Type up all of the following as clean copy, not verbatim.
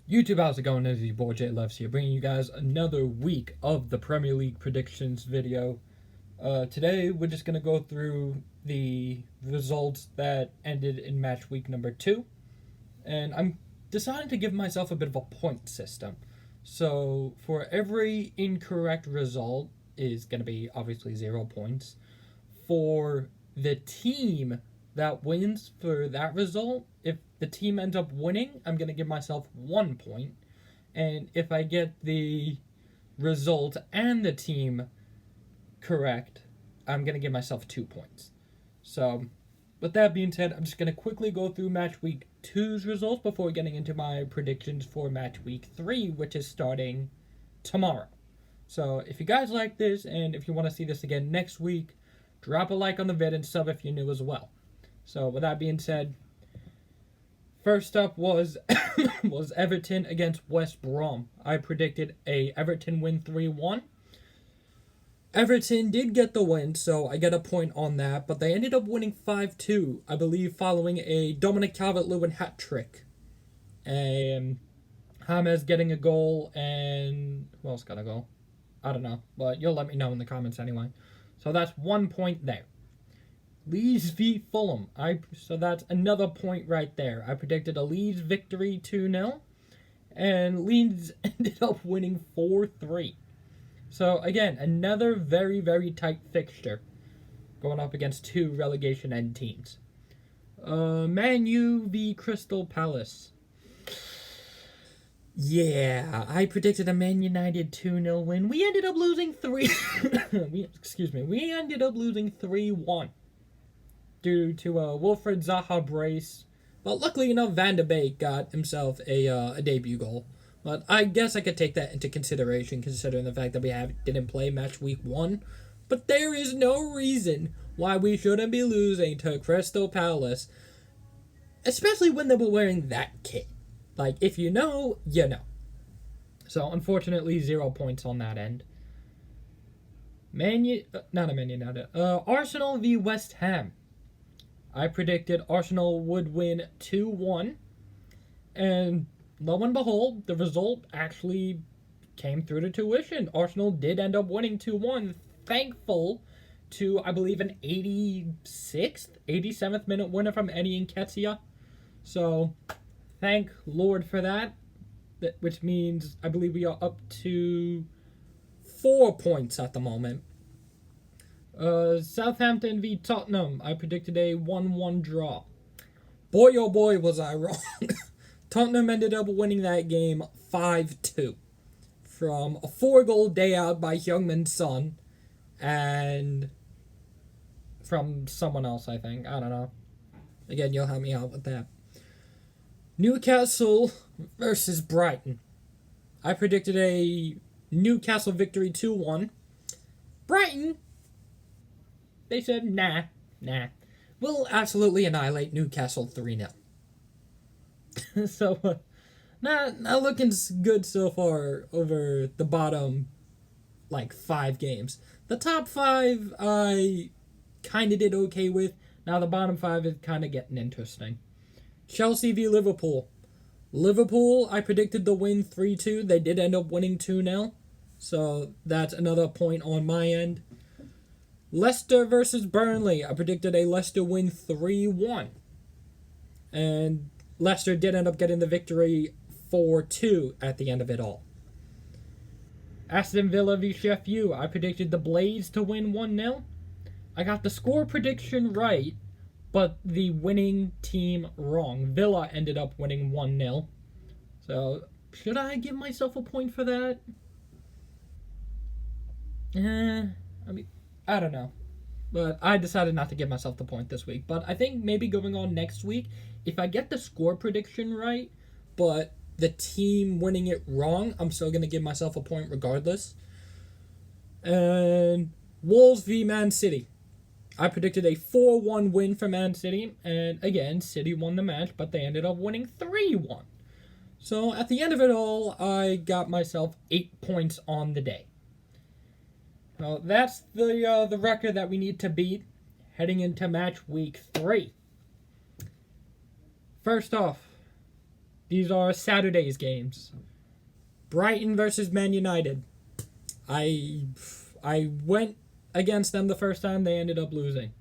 YouTube, how's it going? This is your boy Jay Loves here, bringing you guys another week of the Premier League predictions video. Today, we're just going to go through the results that ended in match week number 2. And I'm deciding to give myself a bit of a point system. So, for every incorrect result is going to be obviously 0 points. For the team that wins for that result, if the team ends up winning, I'm going to give myself 1 point. And if I get the result and the team correct, I'm going to give myself 2 points. So, with that being said, I'm just going to quickly go through match week 2's results before getting into my predictions for match week 3, which is starting tomorrow. So, if you guys like this and if you want to see this again next week, drop a like on the vid and sub if you're new as well. So, with that being said, first up was was Everton against West Brom. I predicted a Everton win 3-1. Everton did get the win, so I get a point on that, but they ended up winning 5-2, I believe, following a Dominic Calvert-Lewin hat trick. And James getting a goal, and who else got a goal? I don't know, but you'll let me know in the comments anyway. So that's 1 point there. Leeds v Fulham. So that's another point right there. I predicted a Leeds victory 2-0, and Leeds ended up winning 4-3. So again, another very, very tight fixture going up against two relegation end teams. Man U v Crystal Palace. Yeah, I predicted a Man United 2-0 win. We ended up losing we ended up losing 3-1 due to a Wilfred Zaha brace. But luckily enough, Van de Beek got himself a debut goal. But I guess I could take that into consideration, considering the fact that we didn't play match week 1. But there is no reason why we shouldn't be losing to Crystal Palace, especially when they were wearing that kit. Like, if you know, you know. So, unfortunately, 0 points on that end. Arsenal v West Ham. I predicted Arsenal would win 2-1. And lo and behold, the result actually came through to tuition. Arsenal did end up winning 2-1. Thankful to, I believe, an 86th, 87th minute winner from Eddie Nketiah. So, thank Lord for that. Which means I believe we are up to 4 points at the moment. Southampton v Tottenham. I predicted a 1-1 draw. Boy, oh boy, was I wrong. Tottenham ended up winning that game 5-2 from a 4-goal day out by Heung-min Son and from someone else, I think. I don't know. Again, you'll help me out with that. Newcastle versus Brighton. I predicted a Newcastle victory 2-1. Brighton, they said, nah. We'll absolutely annihilate Newcastle 3-0. So, not looking good so far over the bottom, 5 games. The top 5, I kind of did okay with. Now the bottom 5 is kind of getting interesting. Chelsea v Liverpool. Liverpool, I predicted the win 3-2. They did end up winning 2-0. So, that's another point on my end. Leicester versus Burnley. I predicted a Leicester win 3-1. And Leicester did end up getting the victory 4-2 at the end of it all. Aston Villa v Sheffield. I predicted the Blades to win 1-0. I got the score prediction right, but the winning team wrong. Villa ended up winning 1-0. So, should I give myself a point for that? I don't know. But I decided not to give myself the point this week. But I think maybe going on next week, if I get the score prediction right, but the team winning it wrong, I'm still going to give myself a point regardless. And Wolves v Man City. I predicted a 4-1 win for Man City. And again, City won the match, but they ended up winning 3-1. So at the end of it all, I got myself 8 points on the day. Well, that's the record that we need to beat heading into match week 3. First off, These are Saturday's games. Brighton versus Man United. I went against them the first time. They ended up losing.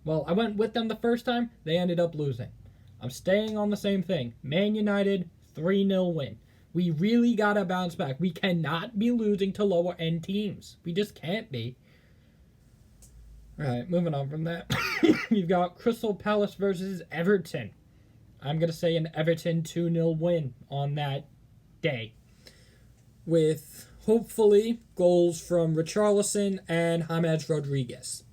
Well, I went with them the first time. They ended up losing. I'm staying on the same thing. Man United, 3-0 win. We really got to bounce back. We cannot be losing to lower-end teams. We just can't be. All right, moving on from that. You've got Crystal Palace versus Everton. I'm going to say an Everton 2-0 win on that day, with hopefully goals from Richarlison and James Rodriguez.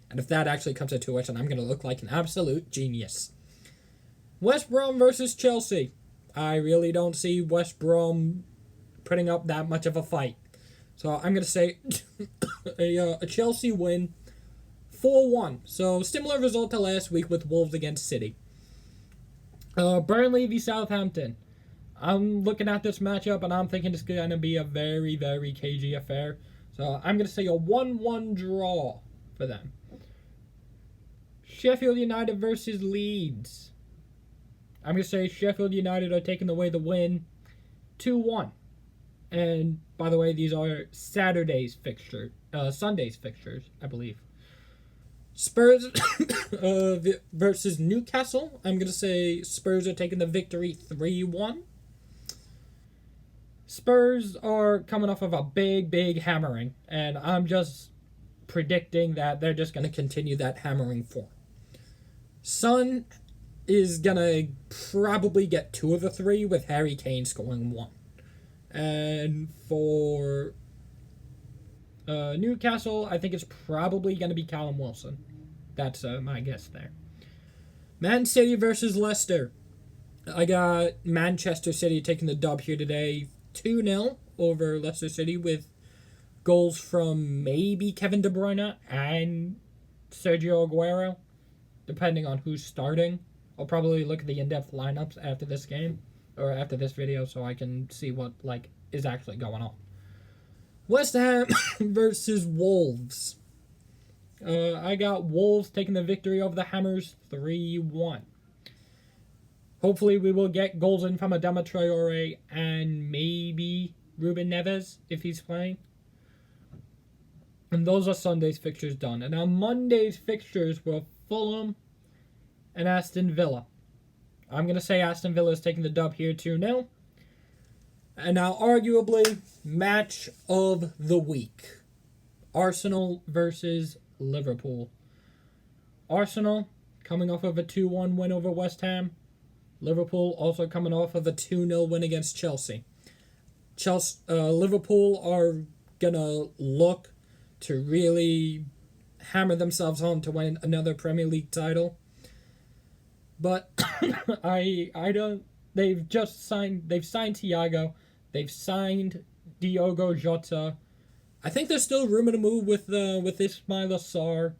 And if that actually comes to fruition, I'm going to look like an absolute genius. West Brom versus Chelsea. I really don't see West Brom putting up that much of a fight. So I'm going to say a Chelsea win, 4-1. So similar result to last week with Wolves against City. Burnley v Southampton. I'm looking at this matchup and I'm thinking it's going to be a very, very cagey affair. So I'm going to say a 1-1 draw for them. Sheffield United versus Leeds. I'm going to say Sheffield United are taking away the win, 2-1. And, by the way, these are Sunday's fixtures, I believe. Spurs versus Newcastle. I'm going to say Spurs are taking the victory 3-1. Spurs are coming off of a big, big hammering, and I'm just predicting that they're just going to continue that hammering form. Son is going to probably get 2 of the 3, with Harry Kane scoring 1. And for Newcastle, I think it's probably going to be Callum Wilson. That's my guess there. Man City versus Leicester. I got Manchester City taking the dub here today, 2-0 over Leicester City, with goals from maybe Kevin De Bruyne and Sergio Aguero, depending on who's starting. I'll probably look at the in-depth lineups after this game, or after this video, so I can see what is actually going on. West Ham versus Wolves. I got Wolves taking the victory over the Hammers 3-1. Hopefully we will get goals in from Adama Traore and maybe Ruben Neves if he's playing. And those are Sunday's fixtures done. And on Monday's fixtures were Fulham and Aston Villa. I'm going to say Aston Villa is taking the dub here 2-0. And now arguably match of the week. Arsenal versus Liverpool. Arsenal coming off of a 2-1 win over West Ham. Liverpool also coming off of a 2-0 win against Chelsea. Liverpool are going to look to really hammer themselves home to win another Premier League title. But I don't. They've signed Thiago. They've signed Diogo Jota. I think there's still rumor to move with Ismail Assar.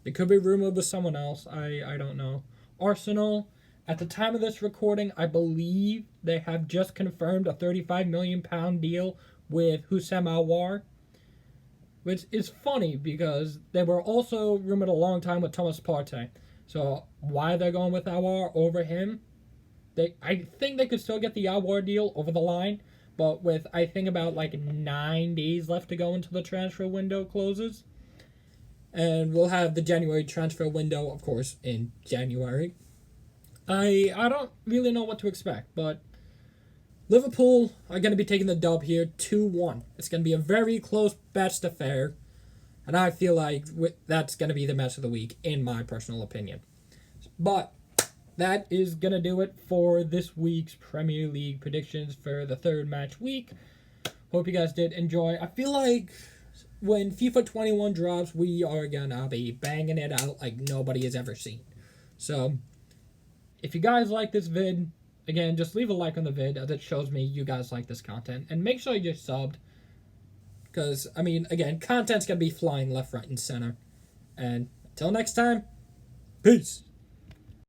It could be rumored with someone else. I don't know. Arsenal, at the time of this recording, I believe they have just confirmed a £35 million deal with Houssem Aouar, which is funny because they were also rumored a long time with Thomas Partey. So why they're going with Aouar over him? I think they could still get the Aouar deal over the line, but with I think about 9 days left to go until the transfer window closes. And we'll have the January transfer window, of course, in January. I don't really know what to expect, but Liverpool are going to be taking the dub here 2-1. It's going to be a very close best affair, and I feel like that's going to be the match of the week, in my personal opinion. But that is going to do it for this week's Premier League predictions for the third match week. Hope you guys did enjoy. I feel like when FIFA 21 drops, we are going to be banging it out like nobody has ever seen. So, if you guys like this vid, again, just leave a like on the vid as it shows me you guys like this content. And make sure you're subbed. Because, again, content's going to be flying left, right, and center. And until next time, peace.